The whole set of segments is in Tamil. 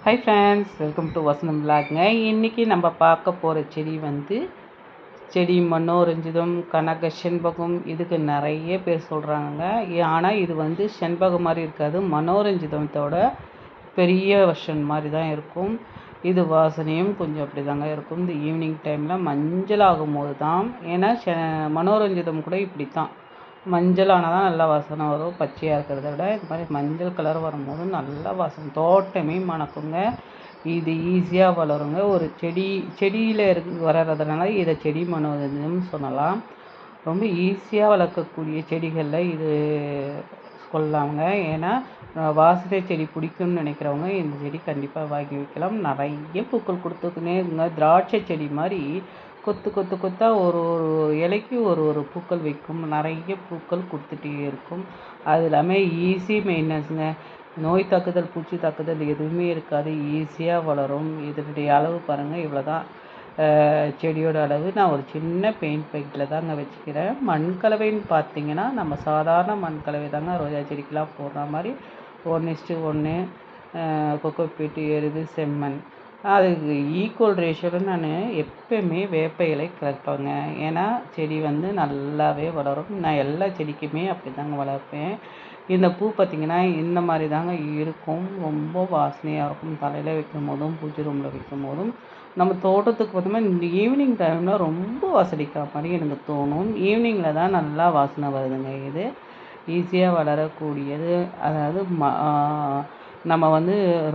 ஹாய் ஃப்ரெண்ட்ஸ், வெல்கம் டு வசந்தம் விலாக்ங்க. இன்றைக்கி நம்ம பார்க்க போகிற செடி மனோரஞ்சிதம், கனக செண்பகம். இதுக்கு நிறைய பேர் சொல்கிறாங்க. ஆனால் இது செண்பகம் மாதிரி இருக்காது, மனோரஞ்சிதத்தோட பெரிய வெர்ஷன் மாதிரி தான் இருக்கும். இது வாசனையும் கொஞ்சம் அப்படி தாங்க இருக்கும். இந்த ஈவினிங் டைமில் மஞ்சள் ஆகும்போது தான், ஏன்னா மனோரஞ்சிதம் கூட இப்படி தான் மஞ்சள் ஆனால் தான் நல்லா வாசனை வரும். பச்சையாக இருக்கிறத விட இது மாதிரி மஞ்சள் கலர் வரும்போது நல்லா வாசனை, தோட்டமே மணக்குங்க. இது ஈஸியாக வளருங்க. ஒரு செடியில் வளர்கிறதுனால இதை செடி மனோரஞ்சம்னு சொல்லலாம். ரொம்ப ஈஸியாக வளர்க்கக்கூடிய செடிகளில் இது கொள்ளலாங்க. ஏன்னா வாசனை செடி பிடிக்கும்னு நினைக்கிறவங்க இந்த செடி கண்டிப்பாக வாங்கி வைக்கலாம். நிறைய பூக்கள் கொடுத்துக்குனே இருக்குங்க. திராட்சை செடி மாதிரி கொத்தாக ஒரு இலைக்கு ஒரு பூக்கள் வைக்கும். நிறைய பூக்கள் கொடுத்துட்டே இருக்கும். அது இல்லாமல் ஈஸி மெயின்டெனன்ஸுங்க. நோய் தாக்குதல், பூச்சி தாக்குதல் எதுவுமே இருக்காது. ஈஸியாக வளரும். இதனுடைய அளவு பாருங்கள், இவ்வளோ தான் செடியோட அளவு. நான் ஒரு சின்ன பெயிண்ட் பைக்கில் தாங்க வச்சுக்கிறேன். மண்கலவைன்னு பார்த்தீங்கன்னா நம்ம சாதாரண மண்கலவை தாங்க ரோஜா செடிக்கெலாம் போடுற மாதிரி 1:1 கொக்கோபீட்டு, எருவு, செம்மண். அதுக்கு ஈக்குவல் ரேஷியோவில் நான் எப்போயுமே வேப்ப இலை கலப்பேங்க. ஏன்னா செடி நல்லாவே வளரும். நான் எல்லா செடிக்குமே அப்படி தாங்க வளர்ப்பேன். இந்த பூ பார்த்திங்கன்னா இந்த மாதிரி தாங்க இருக்கும். ரொம்ப வாசனையாக இருக்கும். தலையில் வைக்கும் போதும், பூஜை ரூமில் வைக்கும் போதும். நம்ம தோட்டத்துக்கு பார்த்தோம்னா இந்த ஈவினிங் டைமில் ரொம்ப வாசடிக்கிற மாதிரி எனக்கு தோணும். ஈவினிங்கில் தான் நல்லா வாசனை வருதுங்க. இது ஈஸியாக வளரக்கூடியது. அதாவது நம்ம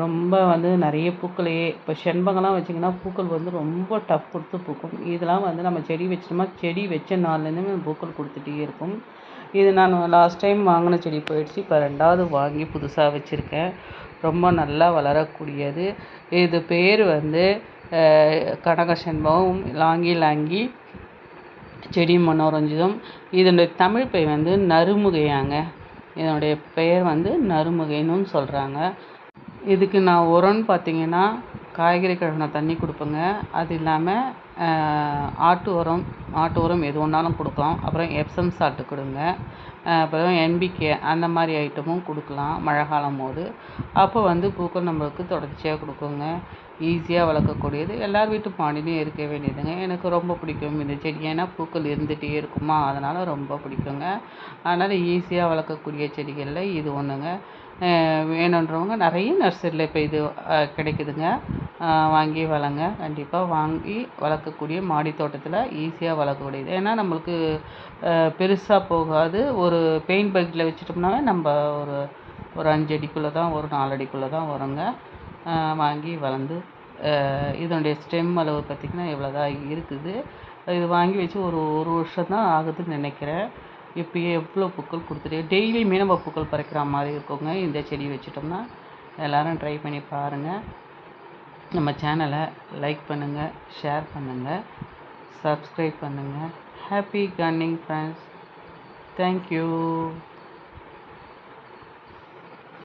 ரொம்ப நிறைய பூக்களையே இப்போ செண்பகம்லாம் வச்சிங்கன்னா பூக்கள் ரொம்ப டஃப் கொடுத்து பூக்கும். இதெல்லாம் நம்ம செடி வச்சிட்டோம்னா செடி வச்ச நாள்லேருந்து பூக்கள் கொடுத்துட்டே இருக்கும். இது நான் லாஸ்ட் டைம் வாங்கின செடி போயிடுச்சு. இப்போ 2வது வாங்கி புதுசாக வச்சுருக்கேன். ரொம்ப நல்லா வளரக்கூடியது. இது பேர் கனக செண்பகம், லாங்கி செடி மனோரஞ்சிதம். இதனுடைய தமிழ் பெயர் நறுமுகையாங்க. இதனுடைய பெயர் நறுமுகைன்னு சொல்கிறாங்க. இதுக்கு நான் உரம்னு பார்த்தீங்கன்னா காய்கறி கழுவின தண்ணி கொடுப்பேங்க. அது இல்லாமல் ஆட்டு உரம் எது ஒன்றாலும் கொடுக்கலாம். அப்புறம் எப்சம் சால்ட்டு கொடுங்க. அப்புறம் என்பிகே அந்த மாதிரி ஐட்டமும் கொடுக்கலாம் மழை காலம் போது. அப்போ பூக்கள் நம்மளுக்கு தொடர்ச்சியாக கொடுக்குங்க. ஈஸியாக வளர்க்கக்கூடியது. எல்லார் வீட்டு மாடிலையும் இருக்க வேண்டியதுங்க. எனக்கு ரொம்ப பிடிக்கும் இந்த செடி. ஏன்னா பூக்கள் இருந்துகிட்டே இருக்குமா, அதனால் ரொம்ப பிடிக்குங்க. அதனால் ஈஸியாக வளர்க்கக்கூடிய செடிகளில் இது ஒன்றுங்க. வேணுன்றவங்க நிறைய நர்சரியில் இப்போ இது கிடைக்குதுங்க. வாங்கி வளங்க. கண்டிப்பாக வாங்கி வளர்க்கக்கூடிய மாடி தோட்டத்தில் ஈஸியாக வளர்க்கக்கூடியது. ஏன்னா நம்மளுக்கு பெருசாக போகாது. ஒரு பெயிண்ட் பக்கெட்டில் வச்சுட்டோம்னாவே நம்ம ஒரு 5 அடிக்குள்ளே தான், ஒரு 4 அடிக்குள்ளே தான் வருங்க. வாங்கி வளர்ந்து இதனுடைய ஸ்டெம் அளவு பார்த்திங்கன்னா இவ்வளோ தான் இருக்குது. இது வாங்கி வச்சு ஒரு வருஷம் தான் ஆகுதுன்னு நினைக்கிறேன். இப்போயே எவ்வளோ பூக்கள் கொடுத்துட்டு டெய்லியுமே நம்ம பூக்கள் பறிக்கிற மாதிரி இருக்குங்க. இந்த செடி வச்சுட்டோம்னா எல்லோரும் ட்ரை பண்ணி பாருங்கள். நம்ம சேனலை லைக் பண்ணுங்கள், ஷேர் பண்ணுங்கள், சப்ஸ்கிரைப் பண்ணுங்கள். Happy gardening friends. தேங்க்யூ.